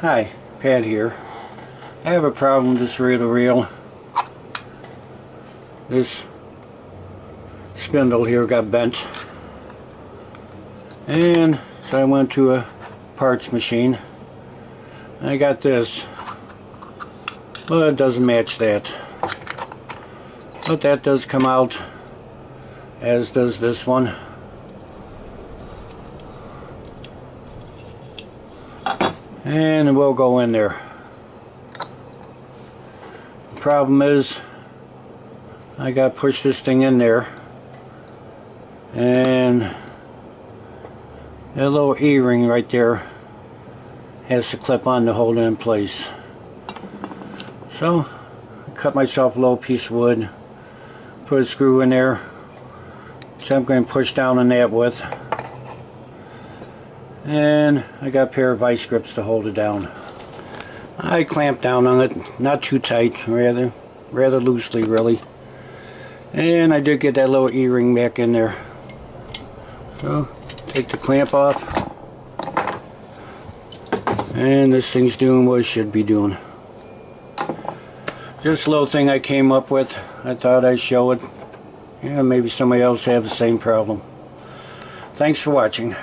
Hi, Pat here. I have a problem with this reel-to-reel. This spindle here got bent, and so I went to a parts machine. I got this, but it doesn't match that. But that does come out, as does this one. And it will go in there. The problem is I got to push this thing in there, and that little E-ring right there has to clip on to hold it in place. So I cut myself a little piece of wood, put a screw in there, so I'm going to push down on that with, and I got a pair of vice grips to hold it down. I clamped down on it, not too tight, rather loosely really, and I did get that little E-ring back in there. So take the clamp off, and this thing's doing what it should be doing. Just a little thing I came up with. I thought I'd show it. Yeah, maybe somebody else have the same problem. Thanks for watching.